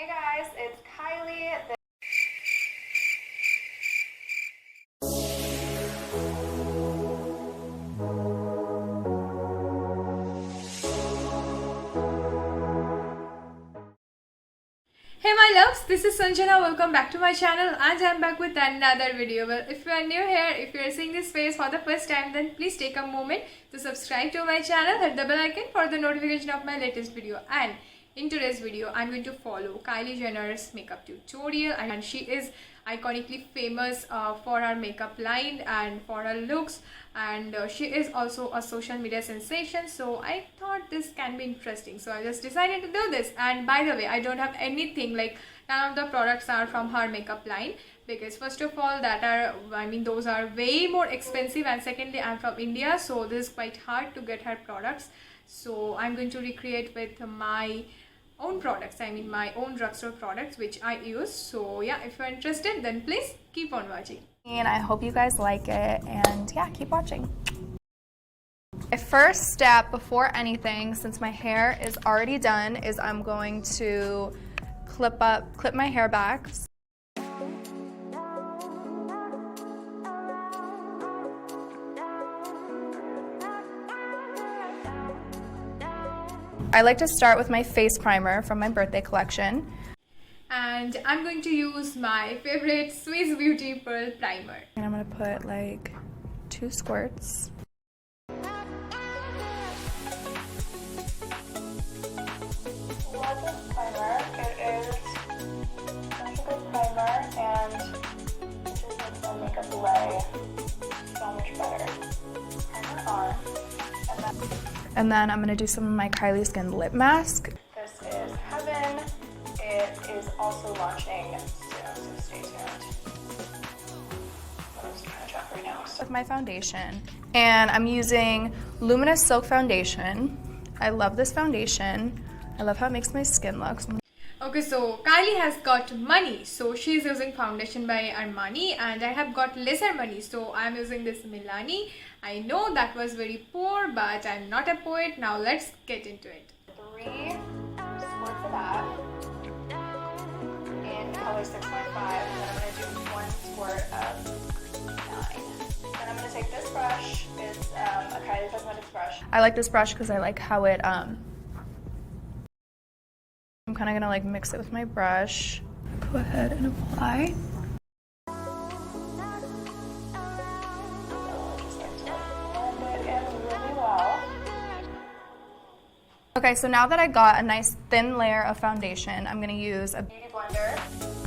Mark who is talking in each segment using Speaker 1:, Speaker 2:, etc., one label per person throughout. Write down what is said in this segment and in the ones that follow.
Speaker 1: Hey guys, it's Kylie. Hey my loves, this is Sanjana. Welcome back to my channel and I'm back with another video. Well, if you are new here, if you are seeing this face for the first time, then please take a moment to subscribe to my channel, hit the bell icon for the notification of my latest video. And in today's video, I'm going to follow Kylie Jenner's makeup tutorial, and she is iconically famous for her makeup line and for her looks, and she is also a social media sensation, so I thought this can be interesting, so I just decided to do this. And by the way, I don't have anything, like none of the products are from her makeup line, because first of all those are way more expensive, and secondly I'm from India, so this is quite hard to get her products. So I'm going to recreate with my own products, my own drugstore products which I use. So yeah, if you're interested, then please keep on watching.
Speaker 2: And I hope you guys like it, and yeah, keep watching. My first step before anything, since my hair is already done, is I'm going to clip my hair back. I like to start with my face primer from my birthday collection.
Speaker 1: And I'm going to use my favorite Swiss Beauty Pearl Primer.
Speaker 2: And I'm going to put like 2 squirts.
Speaker 1: Primer. It is such a good primer, and it just makes my makeup lay so much better. Primer on.
Speaker 2: And then I'm going to do some of my Kylie Skin lip mask.
Speaker 1: This is Heaven. It is also launching soon, so stay tuned. I'm just trying to check right now.
Speaker 2: With my foundation. And I'm using Luminous Silk Foundation. I love this foundation. I love how it makes my skin look.
Speaker 1: Okay, so Kylie has got money, so she's using foundation by Armani, and I have got lesser money, so I'm using this Milani. I know that was very poor, but I'm not a poet. Now let's get into it. 3 squirts of that in color 6.5, and then I'm going to do 1 squirt of 9. Then I'm going to take this brush. It's a Kylie Cosmetics brush.
Speaker 2: I like this brush because I like how it, I'm kind of going to like mix it with my brush. Go ahead and apply. Okay, so now that I got a nice thin layer of foundation, I'm going to use a
Speaker 1: beauty blender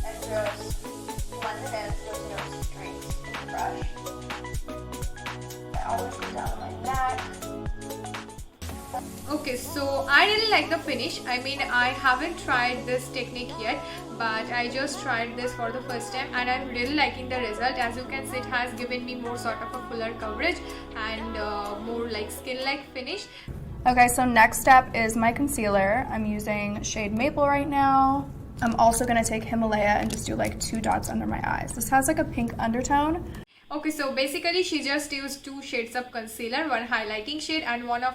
Speaker 1: and just blend it in so there's no streaks in the brush. I always go down to my neck. Okay, so I really like the finish. I haven't tried this technique yet, but I just tried this for the first time and I'm really liking the result. As you can see, it has given me more sort of a fuller coverage and more like skin-like finish.
Speaker 2: Okay, so next step is my concealer. I'm using shade Maple right now. I'm also going to take Himalaya and just do like 2 dots under my eyes. This has like a pink undertone.
Speaker 1: Okay, so basically she just used 2 shades of concealer, 1 highlighting shade and 1 of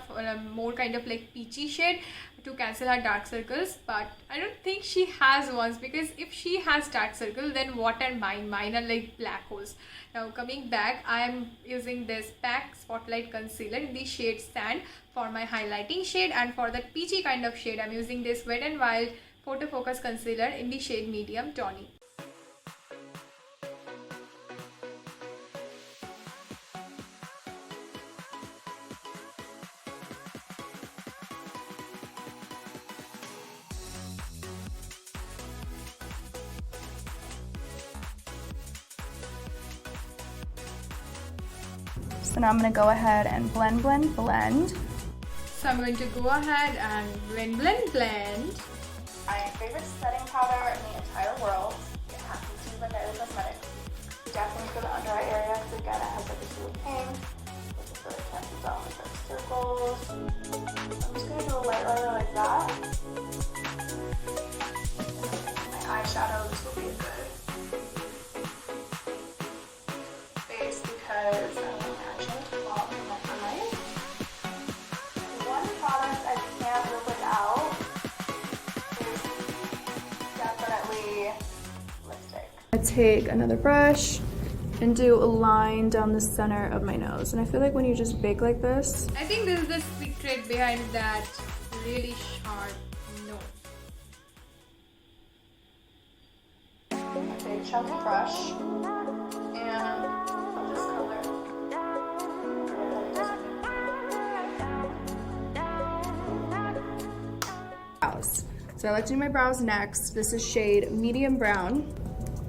Speaker 1: more kind of like peachy shade to cancel her dark circles. But I don't think she has ones, because if she has dark circle, then what are mine? Mine are like black holes. Now coming back, I am using this PAC Spotlight Concealer in the shade Sand for my highlighting shade, and for that peachy kind of shade I'm using this Wet n Wild Photo Focus Concealer in the shade Medium Tawny.
Speaker 2: So now I'm going to go ahead and blend.
Speaker 1: So I'm going to go ahead and blend. My favorite setting powder in the entire world. It happens to be Kylie Cosmetics. Definitely for the under eye area, because again it has like a blue pink, which is really cancels out my dark circles. I'm just going to do a light layer like that. My eyeshadow, this will be a good base because actually fall in my eyes. One product I can't live without is
Speaker 2: take another brush and do a line down the center of my nose. And I feel like when you just bake like this,
Speaker 1: I think this is the secret behind that really sharp nose.
Speaker 2: a big chunky brush and this color. Brows. So I like to do my brows next. This is shade medium brown.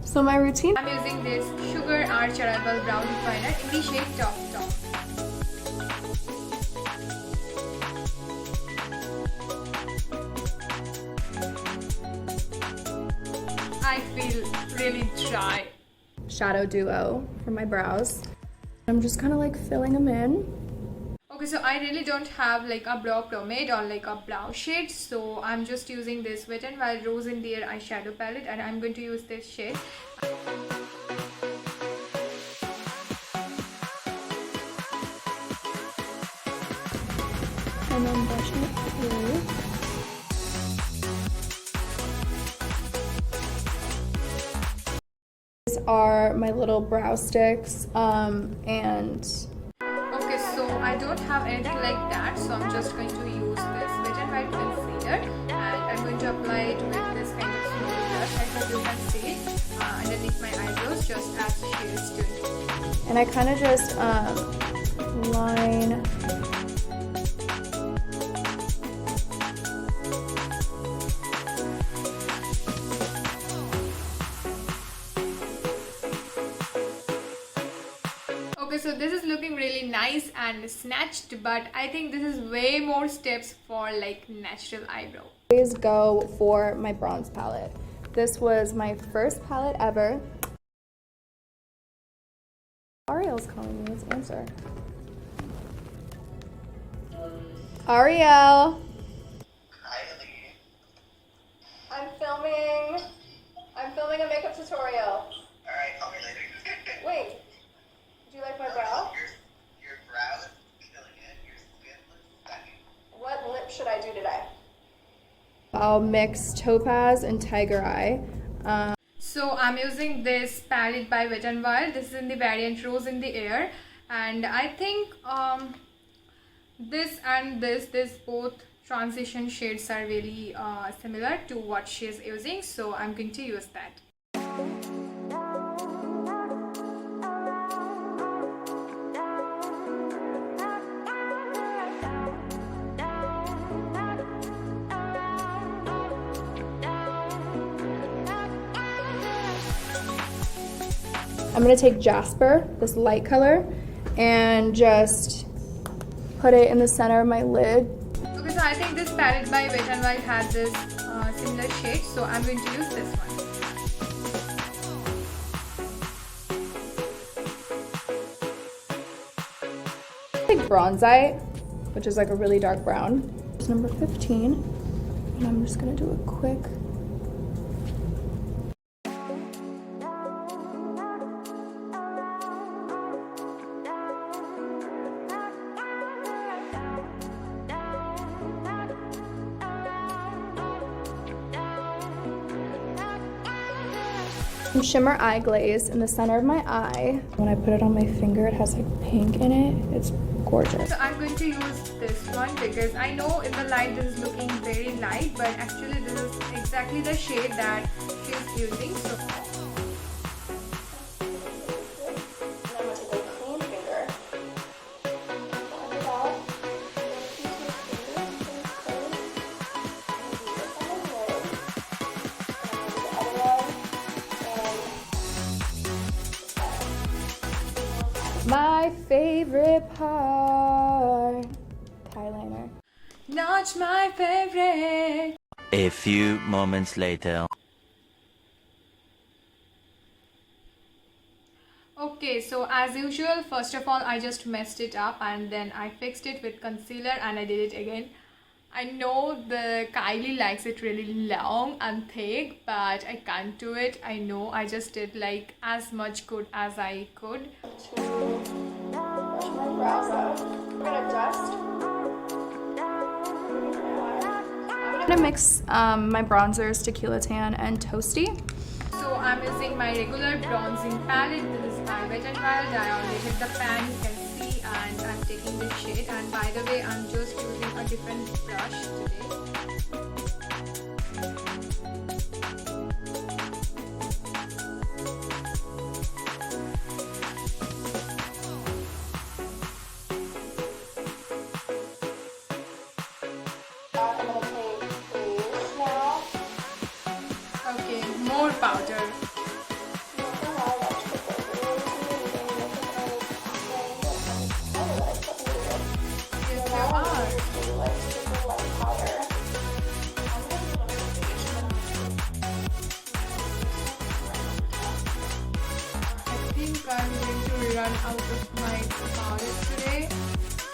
Speaker 2: So my routine.
Speaker 1: I'm using this Sugar Arch Arrival Brow Definer in the shade Top Top. I feel really dry.
Speaker 2: Shadow duo for my brows. I'm just kind of like filling them in.
Speaker 1: Okay, so I really don't have like a brow pomade or like a brow shade, so I'm just using this Wet n Wild Rose in the Air eyeshadow palette, and I'm going to use this shade.
Speaker 2: And then brushing it through. These are my little brow sticks, and
Speaker 1: Okay, so I don't have anything like that, so I'm just going to use this Wet n Wild concealer, and I'm going to apply it with this kind of small brush. I hope you can see it underneath my eyebrows, just as she is doing.
Speaker 2: and I kind of just line.
Speaker 1: Okay, so this is looking really nice and snatched, but I think this is way more steps for like natural eyebrow.
Speaker 2: Always go for my bronze palette. This was my first palette ever. Ariel's calling me. Let's answer. Ariel.
Speaker 3: Kylie.
Speaker 2: I'm filming a makeup tutorial.
Speaker 3: Alright, call me later.
Speaker 2: Wait, do you like my brow?
Speaker 3: Your brow is killing it. Your skin looks stunning.
Speaker 2: What lip should I do today? I'll mix Topaz and Tiger Eye.
Speaker 1: So I'm using this palette by Wet n Wild. This is in the variant Rose in the Air, and I think this and this both transition shades are really similar to what she is using, so I'm going to use that.
Speaker 2: I'm gonna take Jasper, this light color, and just put it in the center of my lid.
Speaker 1: Okay, so I think this palette by Wet n Wild has this similar shade, so I'm going to use this one.
Speaker 2: Take Bronzite, which is like a really dark brown. It's number 15, and I'm just gonna do a quick. Some shimmer eye glaze in the center of my eye. When I put it on my finger, it has like pink in it. It's gorgeous.
Speaker 1: So I'm going to use this one because I know in the light this is looking very light, but actually this is exactly the shade that she's using. So
Speaker 2: My favorite part, eyeliner.
Speaker 1: not my favorite.
Speaker 4: A few moments later.
Speaker 1: Okay, so as usual, first of all I just messed it up and then I fixed it with concealer and I did it again. I know the Kylie likes it really long and thick, but I can't do it. I know I just did like as much good as I could.
Speaker 2: To brush my brows out. I'm gonna dust. I'm gonna mix my bronzers, Tequila Tan and Toasty.
Speaker 1: So I'm using my regular bronzing palette. This is by Wet n Wild. I already hit the pan, you can see, and I'm taking this shade. And by the way, I'm just using a different brush today. Okay, more powder. Yes, you are. I think I'm going to run out of my powder today.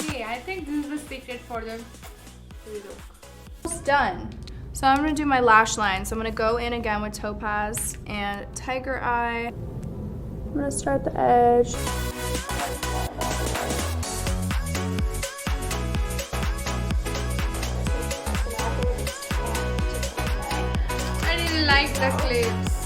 Speaker 1: Okay, I think this is the secret for the look.
Speaker 2: Almost done. So I'm gonna do my lash line. So I'm gonna go in again with Topaz and Tiger Eye. I'm gonna start the edge.
Speaker 1: I really like the clips.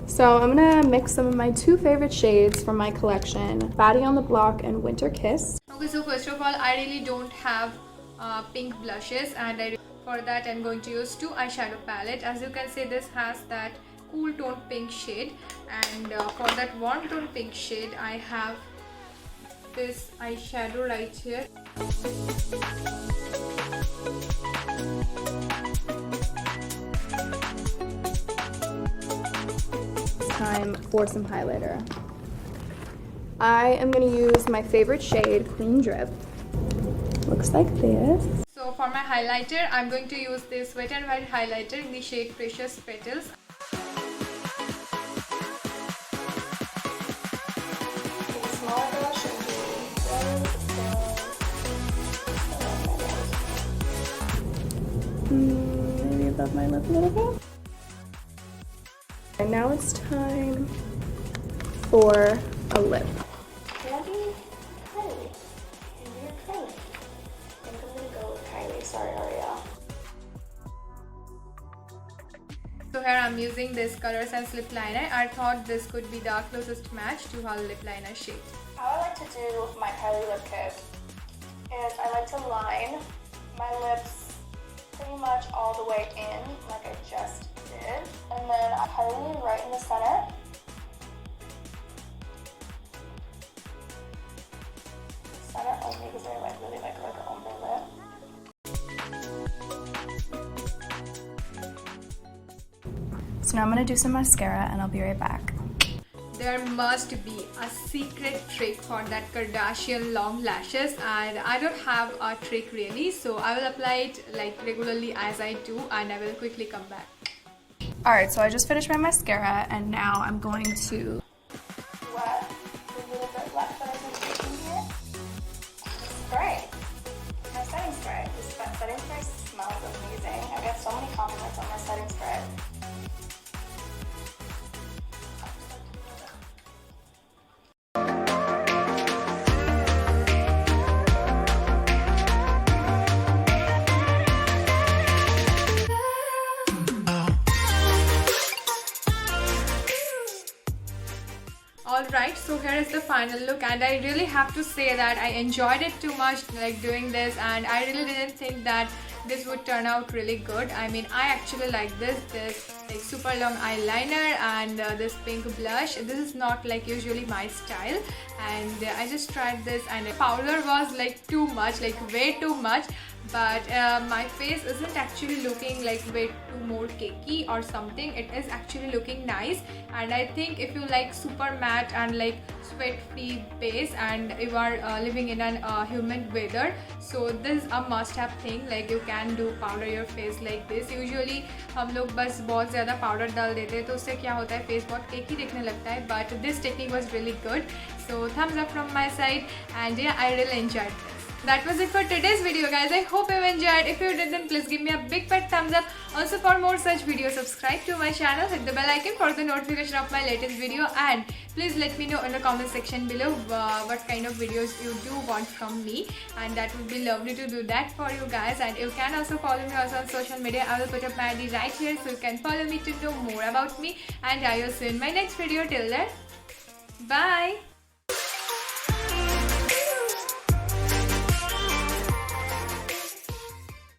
Speaker 2: So I'm gonna mix some of my two favorite shades from my collection, Baddie on the Block and Winter Kiss.
Speaker 1: Okay, so first of all, I really don't have pink blushes, and for that I'm going to use two eyeshadow palette. As you can see, this has that cool tone pink shade, and for that warm tone pink shade I have this eyeshadow right here.
Speaker 2: Time for some highlighter. I am gonna use my favorite shade, Clean Drip. Looks like this.
Speaker 1: So for my highlighter, I'm going to use this Wet n Wild highlighter in the shade Precious Petals.
Speaker 2: Maybe above my lip a little bit. And now it's time for a lip.
Speaker 5: Kylie. You're Kylie. I think I'm gonna go with Kylie. Sorry, Ariel.
Speaker 1: So here I'm using this Color Sense lip liner. I thought this could be the closest match to her lip liner shade.
Speaker 5: How I like to do my Kylie lip kit is I like to line my lips pretty much all the way in, like I just did, and then I highlight right in the center. Center only because I really like an ombre lip.
Speaker 2: So now I'm gonna do some mascara and I'll be right back.
Speaker 1: There must be a secret trick for that Kardashian long lashes, and I don't have a trick really, so I will apply it like regularly as I do, and I will quickly come back.
Speaker 2: Alright, so I just finished my mascara and now I'm going to
Speaker 5: Wet, a little bit left that I've been taking here. Spray. My setting spray. This setting spray smells amazing. I get so many compliments on my setting spray.
Speaker 1: Alright, so here is the final look, and I really have to say that I enjoyed it too much, like doing this, and I really didn't think that this would turn out really good. I mean, I actually like this like super long eyeliner and this pink blush. This is not like usually my style, and I just tried this, and the powder was like too much, like way too much. But my face isn't actually looking like way too more cakey or something. It is actually looking nice, and I think if you like super matte and like sweat free base and you are living in an humid weather, so this is a must have thing. Like you can do powder your face like this. Usually हम लोग बस बहुत ज़्यादा powder डाल देते हैं तो उससे क्या होता है face बहुत cakey दिखने लगता है, but this technique was really good. So thumbs up from my side, and yeah, I really enjoyed this. that was it for today's video, guys. I hope you enjoyed. If you did, then please give me a big fat thumbs up. Also, for more such videos, subscribe to my channel, hit the bell icon for the notification of my latest video, and please let me know in the comment section below what kind of videos you do want from me, and that would be lovely to do that for you guys. And you can also follow me also on social media. I will put up my ID right here, so you can follow me to know more about me, and I will see you in my next video. Till then, bye.